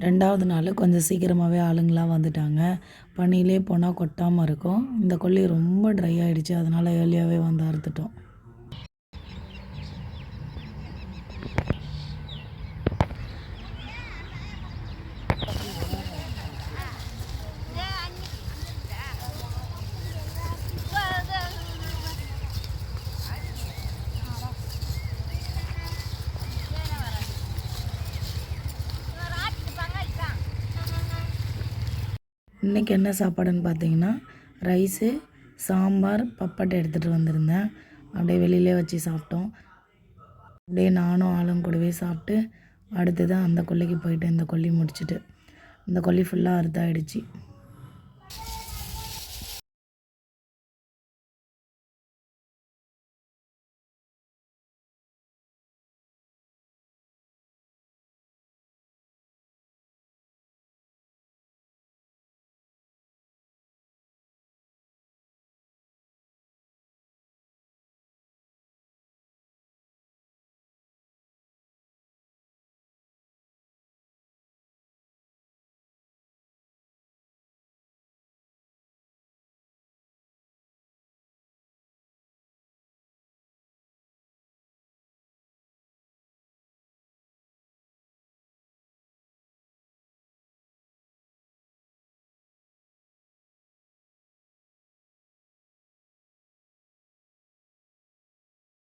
2வது நாள் கொஞ்சம் சீக்கிரமாகவே ஆளுங்கலாம் வந்துட்டாங்க. பனியிலே போனால் கொட்டாமல் இருக்கும். இந்த கொல்லி ரொம்ப ட்ரை ஆகிடுச்சு, அதனால் ஏர்லியாகவே வந்து அறுத்துட்டோம். இன்றைக்கி என்ன சாப்பாடுன்னு பார்த்தீங்கன்னா, ரைஸு, சாம்பார், பப்பட்டை எடுத்துகிட்டு வந்திருந்தேன். அப்படியே வெளியிலே வச்சு சாப்பிட்டோம். அப்படியே நானும் ஆளும் கூடவே சாப்பிட்டு அடுத்து தான் அந்த கொல்லிக்கு போயிட்டு இந்த கொல்லி முடிச்சுட்டு இந்த கொல்லி ஃபுல்லாக அறுத்தாயிடுச்சு.